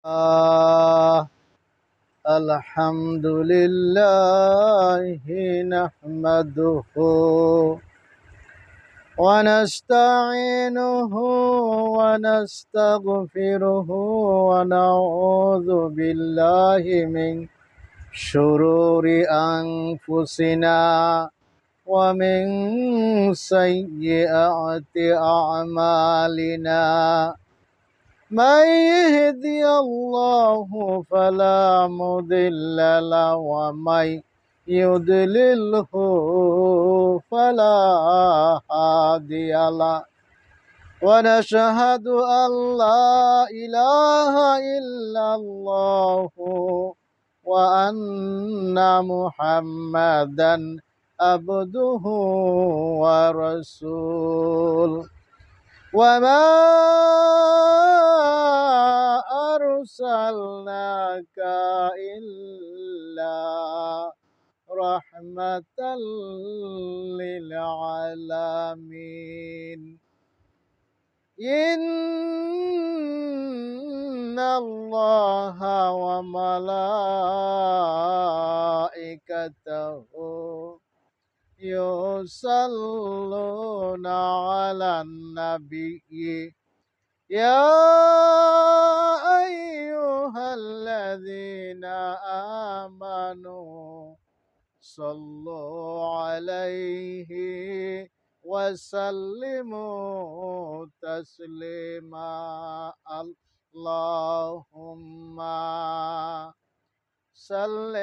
آه الحمد لله نحمده ونستعينه ونستغفره ونعوذ بالله من شرور أنفسنا ومن سيئات أعمالنا من يهدي الله فلا مضل له ومن يضلله فلا هادي له ونشهد أن لا إله إلا الله وأن محمدا عبده ورسوله وما أرسلناك إلا رحمة للعالمين إن الله وملائكته يصلون على النبي يا أيها الذين آمنوا صلوا عليه وسلموا تسليما اللهم صل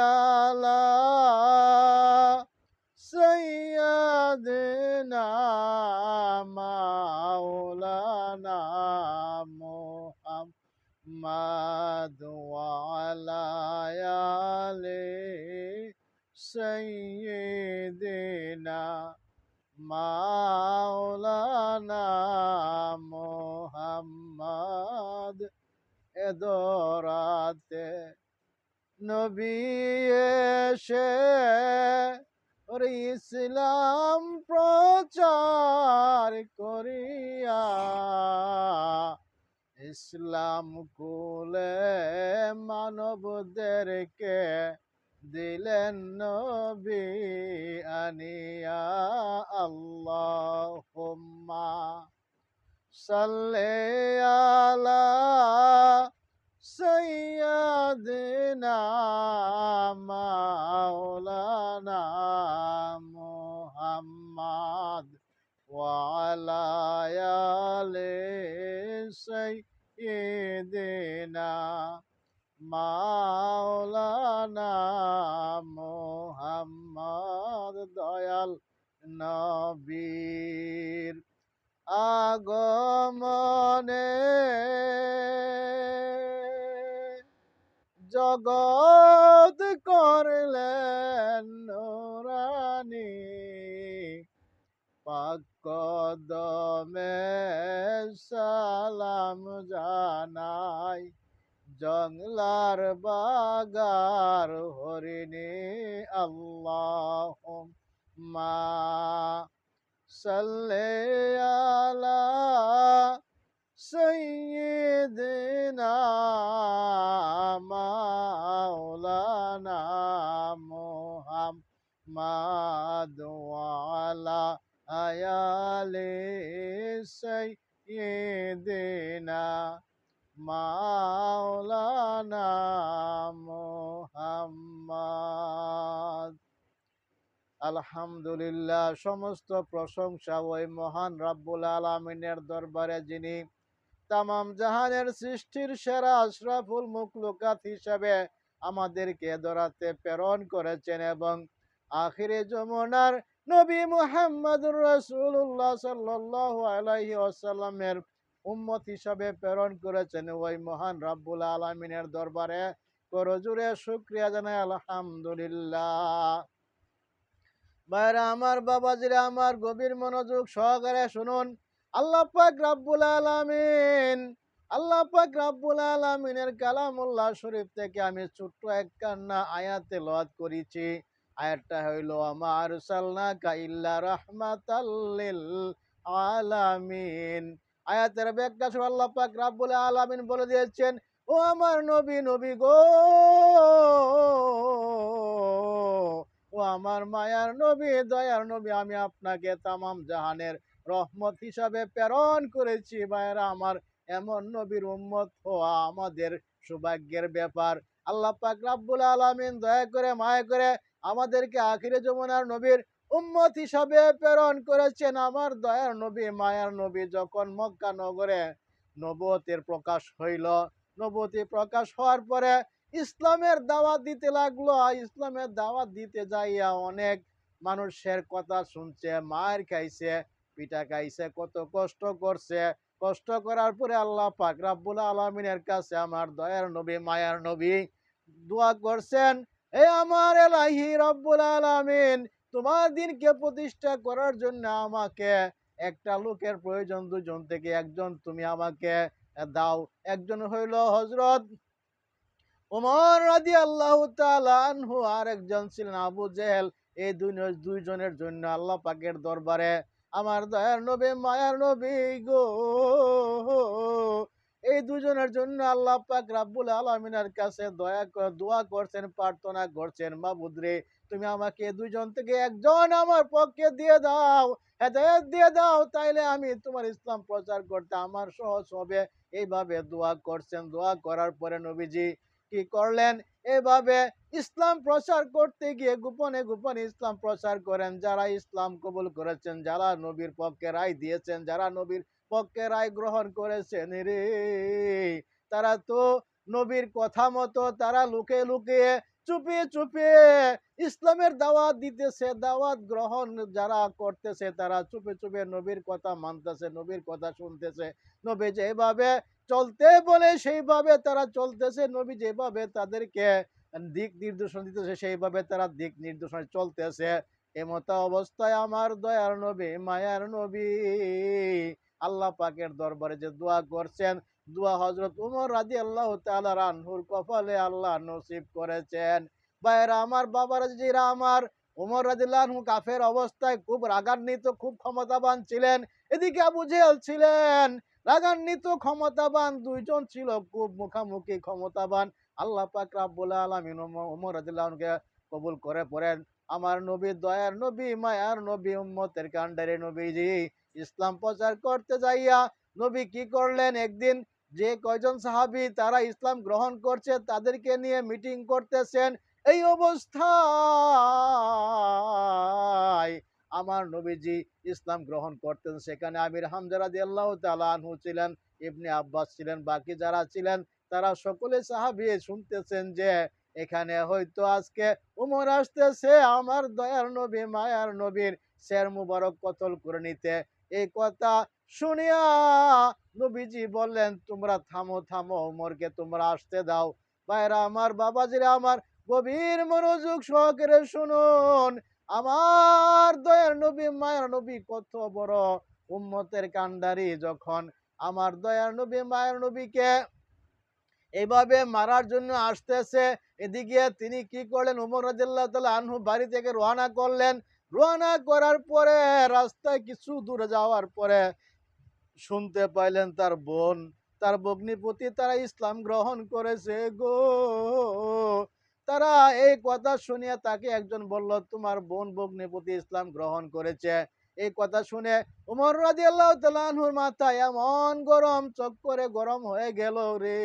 على سيدنا مولانا محمد وعلى آل سيدنا مولانا محمد এদরাতে নবী এসে ওরে ইসলাম প্রচার করিয়া ইসলাম কুলে মানবদেরকে দিলেন নবী আনিয়া আল্লাহুম্মা সাল্লি আলা سيدنا مولانا محمد وعلى آل سيدنا مولانا محمد দয়াল নবীর আগমনে জগৎ করলেন নুরানি পাক কদমে সালাম জানাই জংলার বাগার হরিণী আল্লাহুম্মা সাল্লি আলা سيدنا مولانا محمد وعلى آل سيدنا مولانا محمد আলহামদুলিল্লাহ সমস্ত প্রশংসা ওই মহান রব্বুল আলামিনের দরবারে যিনি তামাম জাহানের সৃষ্টির সেরা আশরাফুল মুখলুকাত হিসাবে আমাদেরকে ধরাতে প্রেরণ করেছেন এবং আখিরে জমানার নবী মুহাম্মদুর রাসূলুল্লাহ সাল্লাল্লাহু আলাইহি ওয়াসাল্লামের উম্মত হিসাবে প্রেরণ করেছেন ওই মহান রব্বুল আলামিনের দরবারে করজোরে শুকরিয়া জানাই আলহামদুলিল্লাহ। ভাইরা আমার, বাবাজিরা আমার, গভীর মনোযোগ সহকারে শুনুন। আল্লাহ পাক রব্বুল আলামিন কালামুল্লাহ শরীফ থেকে আমি ছোট্ট একখানা আয়াত তেলাওয়াত করেছি। আয়াতটা হইল আমা আরসালনাকা ইল্লা রাহমাতাল লিল আলামিন। আয়াতের ব্যাখ্যা আল্লাহ পাক রব্বুল আলামিন বলে দিয়েছেন, ও আমার নবী, নবী গো, ও আমার মায়ার নবী, দয়ার নবী, আমি আপনাকে তামাম জাহানের রহমত হিসাবে প্রেরণ করেছি। ভাইরা আমার, এমন নবীর উম্মত হওয়া আমাদের সৌভাগ্যের ব্যাপার। আল্লাহ পাক রাব্বুল আলামিন দয়া করে মায়া করে আমাদেরকে আখিরে যমুনার নবীর উম্মত হিসাবে প্রেরণ করেছেন। আমার দয়ার নবী, মায়ার নবী যখন মক্কা নগরে নবুয়তের প্রকাশ হইল, নবুয়তি প্রকাশ হওয়ার পরে ইসলামের দাওয়াত দিতে লাগলো। ইসলামের দাওয়াত দিতে যাইয়া অনেক মানুষের কথা শুনছে, মার খাইছে, পিঠা খাইছে, কত কষ্ট করছে। কষ্ট করার পরে আল্লাহ পাক রাব্বুল আলামিনের কাছে আমার দয়ার নবী, মায়ার নবী দোয়া করছেন, এ আমার এলাহি রব্বুল আলামিন, তোমার দিনকে প্রতিষ্ঠা করার জন্য আমাকে একটা লোকের প্রয়োজন, দুজন থেকে একজন তুমি আমাকে দাও। একজন হইল হযরত ওমর রাদিয়াল্লাহু তাআলা আনহু, আর একজন ছিলেন আবু জেহেল। এই দুইজনের জন্য আল্লাহ পাকের দরবারে আমার দয়ার নবী, মায়ার নবী গো, এই দুজনের জন্য আল্লাহ পাক রাব্বুল আলামিনের কাছে দোয়া করছেন, প্রার্থনা করছেন, মাবুদ রে, তুমি আমাকে দুইজন থেকে একজন আমার পক্ষে দিয়ে দাও, হেদায়েত দিয়ে দাও, তাইলে আমি তোমার ইসলাম প্রচার করতে আমার সহজ হবে। এইভাবে দোয়া করছেন। দোয়া করার পরে নবীজি কি করলেন? এভাবে ইসলাম প্রচার করতে গিয়ে গোপনে গোপনে ইসলাম প্রচার করেন। যারা ইসলাম কবুল করেছেন, যারা নবীর পক্ষে রায় দিয়েছেন, যারা নবীর পক্ষে রায় গ্রহণ করেছেন, রে তারা তো নবীর কথা মতো তারা লুকিয়ে লুকিয়ে চুপিয়ে চুপিয়ে ইসলামের দাওয়াত দিতেছে। দাওয়াত গ্রহণ যারা করতেছে তারা চুপে চুপে নবীর কথা মানতেছে, নবীর কথা শুনতেছে। নবী যেভাবে চলতে বলে সেইভাবে তারা চলতেছে, নবী যেভাবে তাদেরকে দিক নির্দেশনা দিতেছে সেইভাবে তারা দিক নির্দেশনায় চলতেছে। এমত অবস্থায় আমার দয়ার নবী, মায়ার নবী আল্লাহ পাকের দরবারে যে দোয়া করছেন, দোয়া হযরত ওমর রাদিয়াল্লাহু তাআলা আনহুর কপালে আল্লাহ নসিব করেছেন। ভাইরা আমার, বাবারা জিরা আমার, ওমর রাদিয়াল্লাহু আনহু কাফের অবস্থায় খুব রাগান্বিত, খুব ক্ষমতাবান ছিলেন। এদিকে আবু জেহেল ছিলেন রাগান্বিত, ক্ষমতাবান, দুইজন ছিল খুব মুখামুখি ক্ষমতাবান। আল্লাহ পাক রাব্বুল আলামিন ওমর রাদিয়াল্লাহু আনহুকে কবুল করে পড়েন। আমার নবী, দয়ার নবী, মায়ার নবী, উম্মতের কান্ডারে নবীজি ইসলাম প্রচার করতে যাইয়া নবী কি করলেন? একদিন যে কয়জন সাহাবী তারা ইসলাম গ্রহণ করছে তাদেরকে নিয়ে মিটিং করতেছেন। এই অবস্থায় আমার নবীজি ইসলাম গ্রহণ করতেন। সেখানে আমির হামজা রাদিয়াল্লাহু তাআলা আনহু ছিলেন, ইবনে আব্বাস ছিলেন, বাকি যারা ছিলেন তারা সকলে সাহাবী শুনতেছেন যে এখানে হয়তো আজকে উমর আসতেছে আমার দয়ার নবী, মায়ার নবীর শের মুবারক কতল করে নিতে। এই কথা শুনিয়া নবীজি বললেন, তোমরা থামো থামো, উমরকে তোমরা আসতে দাও। ভাইরা আমার, বাবাজিরা আমার, গভীর মনোযোগ সহকারে শুনুন। আমার দয়ার নবী, মায়ার নবী কত বড় উম্মতের কান্ডারি, যখন আমার দয়ার নবী, মায়ার নবীকে এইভাবে মারার জন্য আসতেছে, এদিকে তিনি কি করলেন? ওমর রাদিয়াল্লাহু তাআলা আনহু বাড়ি থেকে রওনা করলেন। রওনা করার পরে রাস্তায় কিছু দূরে যাওয়ার পরে শুনতে পাইলেন তার বোন, তার ভগ্নিপতি তারা ইসলাম গ্রহণ করেছে গো। তারা এই কথা শুনিয়া তাকে একজন বলল, তোমার বোন ভগ্নিপতি ইসলাম গ্রহণ করেছে। এই কথা শুনে ওমর রাদিয়াল্লাহু তাআলা আনহুর মাথা এমন গরম, চক্করে গরম হয়ে গেল রে।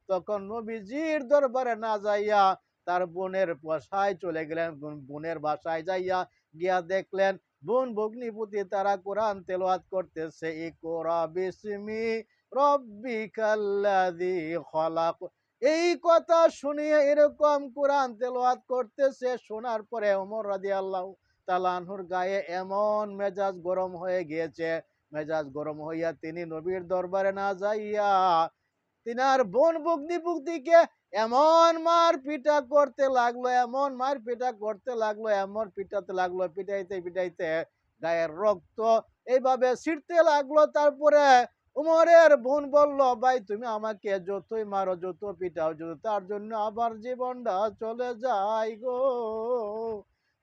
তখন নবীজির দরবারে না যাইয়া তার বোনের বাসায় চলে গেলেন। বোনের বাসায় যাইয়া গিয়া দেখলেন বোন ভগ্নিপতি তারা কোরআন তেলাওয়াত করতেছে, ইকরা বিসমি রব্বিকাল্লাযী খলাক। এই কথা শুনিয়ে এরকম কোরআন তেলাওয়াত করতেছে, শোনার পরে ওমর রাদিয়াল্লাহু তাআলা আনহুর গায়ে এমন মেজাজ গরম হয়ে গিয়েছে, মেজাজ গরম হইয়া তিনি নবীর দরবারে না যাইয়া তিনার বোন ভগ্নিপতিকে এমন মার পিটা করতে লাগলো, এমন মার পিটা করতে লাগলো, এমন পিটাতে লাগলো, পিটাইতে পিটাইতে গায়ের রক্ত এইভাবে ছিটতে লাগলো। তারপরে উমরের বোন বলল, ভাই তুমি আমাকে যতই মারো, যত পিটাও, যত তার জন্য আবার জীবনটা চলে যায় গো।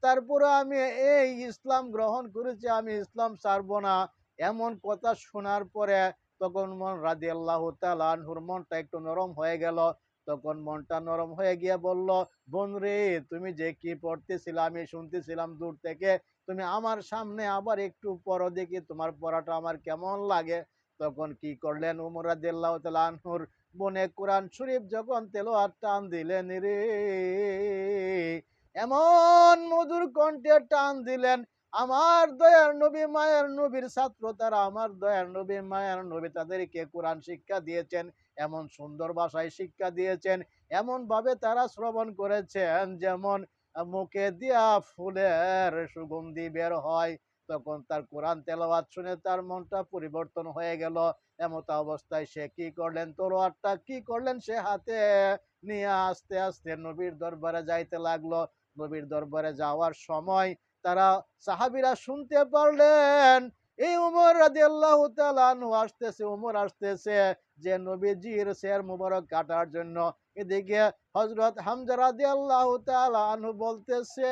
তারপরে আমি এই ইসলাম গ্রহণ করেছি, আমি ইসলাম ছাড়বো না। এমন কথা শোনার পরে তখন রাদিয়াল্লাহু তাআলা আনহুর মনটা একটু নরম হয়ে গেল। তখন মনটা নরম হয়ে গিয়ে বলল, বোন রে, তুমি যে কি পড়তেছিলে আমি শুনতেছিলাম দূর থেকে, তুমি আমার সামনে আবার একটু পড়ো দেখি তোমার পড়াটা আমার কেমন লাগে। তখন কি করলেন, উমর রাদিয়াল্লাহু তাআলা আনহুর বনে কোরআন শরীফ যখন তেলাওয়াত টান দিলেন রে, এমন মধুর কণ্ঠে টান দিলেন, আমার দয়ার নবী মায়ের নবীর ছাত্র তারা, আমার দয়ার নবী মায়ের নবী তাদেরকে কোরআন শিক্ষা দিয়েছেন, এমন সুন্দর ভাষায় শিক্ষা দিয়েছেন, এমন ভাবে তারা শ্রবণ করেছেন যেমন মুখে দিয়া ফুলের সুগন্ধি বের হয়। তখন তার কোরআন তেলাওয়াত শুনে তার মনটা পরিবর্তন হয়ে গেল। এমত অবস্থায় সে কি করলেন, তলোয়ারটা কি করলেন, সে হাতে নিয়ে আস্তে আস্তে নবীর দরবারে যাইতে লাগলো। নবীর দরবারে যাওয়ার সময় তারা সাহাবীরা শুনতে পারলেন এই উমর রাদিয়াল্লাহু তাআলা আনহু আসতেছে, উমর আসতেছে যে নবীজির শের মুবারক কাটার জন্য। এদিকে হযরত হামজা রাদিয়াল্লাহু তাআলা আনহু বলতেছে,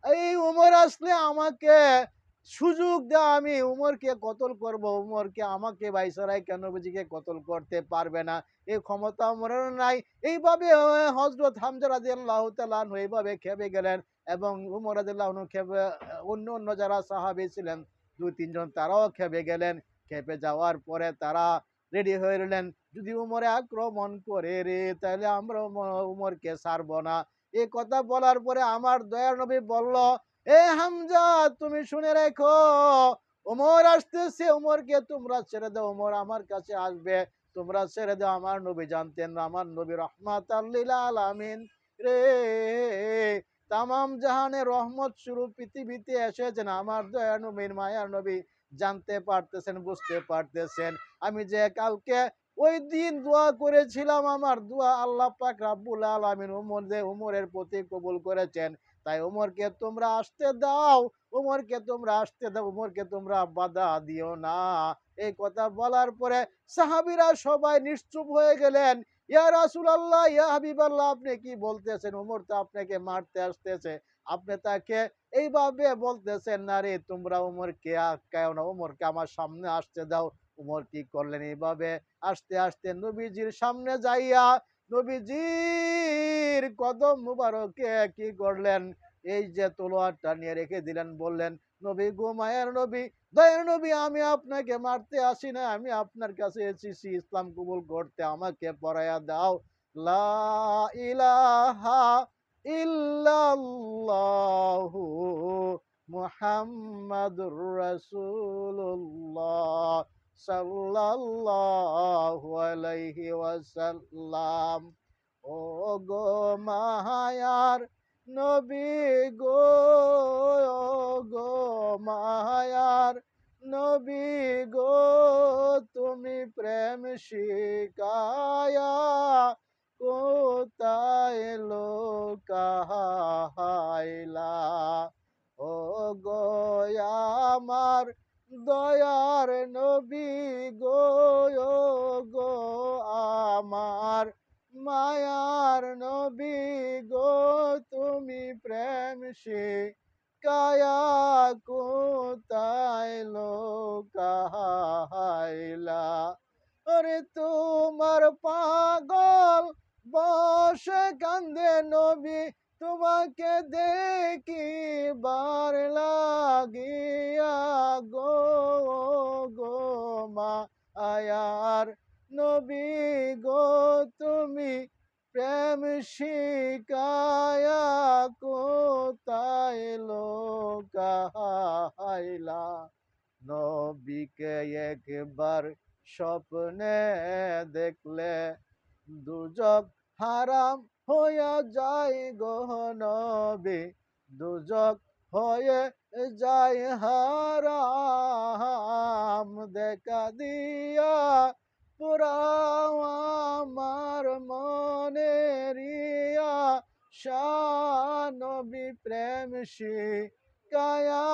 এই উমর আসলে আমাকে সুযোগ দেওয়া, আমি উমরকে কতল করব, উমরকে আমাকে ভাইসারাই কেন নবীজিকে কতল করতে পারবে না, এই ক্ষমতা উমরের নাই। এইভাবে হযরত হামজা রাদিয়াল্লাহু তাআলা আনহু এইভাবে খেপে গেলেন এবং উমর রাদিয়াল্লাহু আনহু খেপে, অন্য যারা সাহাবী ছিলেন দুই তিনজন তারাও খেপে গেলেন। খেপে যাওয়ার পরে তারা রেডি হয়ে রইলেন, যদি উমরে আক্রমণ করে রে তাহলে আমরা উমরকে ছাড়বো না। এই কথা বলার পরে আমার দয়ার নবী বলল, এ হামজা, তুমি শুনে রেখো, ওমর আসতেছে, ওমরকে তোমরা ছেড়ে দাও, ওমর আমার কাছে আসবে, তোমরা ছেড়ে দাও। আমার নবী জানতেন, আমার নবী রাহমাতাল লিল আলামিন রে, তামাম জাহানের রহমত স্বরূপ পৃথিবীতে এসেছেন আমার দয়ার নবীর মায়ার নবী, জানতে পারতেছেন, বুঝতে পারতেছেন আমি যে কালকে ওই দিন দোয়া করেছিলাম, আমার দোয়া আল্লাহ পাক রাব্বুল আলামিন উমরের প্রতি কবুল করেছেন। তাই উমরকে তোমরা আসতে দাও, উমরকে তোমরা আসতে দাও, উমরকে তোমরা বাধা দিও না। এই কথা বলার পরে সাহাবীরা সবাই নিশ্চুপ হয়ে গেলেন। ইয়া রাসূলুল্লাহ, ইয়া হাবিবাল্লাহ, আপনি কি বলতেছেন, উমর তো আপনাকে মারতে আসতেছে, আপনি তাকে এইভাবে বলতেছেন না রে, তোমরা উমরকে আটকাও না, উমরকে আমার সামনে আসতে দাও। উমর কি করলেন, এইভাবে আস্তে আস্তে নবীজির সামনে যাইয়া নবীজির কদম মুবারকে কি করলেন, এই যে তলোয়ারটা নিয়ে রেখে দিলেন, বললেন, নবী গো মায়ের নবী, দয়ার নবী, আমি আপনাকে মারতে আসি না, আমি আপনার কাছে এসেছি ইসলাম কবুল করতে, আমাকে পড়ায়া দাও লা ইলাহা ইল্লাল্লাহু মুহাম্মাদুর রাসূলুল্লাহ সাল্লাল্লাহু আলাইহি ওয়াসাল্লাম। ও গো মায়ার নবী গো, ও গো মায়ার নবী গো, তুমি প্রেম শিকায়া কোথায় লোকাইলা, ও গো আমার দয়ার নবী গো, ও গো আমার মায়ার নবী গো, তুমি প্রেম শিকায়া কোথায় লোকাইলা, ওরে তোমার পাগল বসে কান্দে নবী, তোমাকে দেখিবার লাগিয়া গো, গো মায়ার নবী গো, তুমি প্রেম শিকায়া কোথায় লোকাইলা, নবীকে একবার স্বপ্নে দেখলে দুজক হারাম হইয়া যায় গো নবী, দুজক হয়ে যায় হারাম, দেখা দিয়া পুরাও আমার মনের নবী প্রেম শিকায়া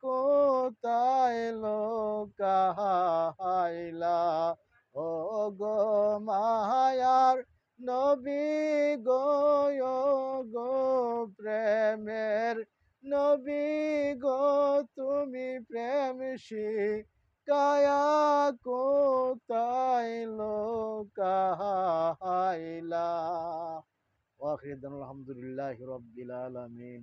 কোথায় লোকাইলা, ও গো মায়ার নবী গো, ও গো প্রেমের নবী গো, তুমি প্রেম শিখায়া কায়া কোথায় লুকাইলা। ওয়া আখিরু দাওয়ানা আলহামদুলিল্লাহি রাব্বিল আলামিন।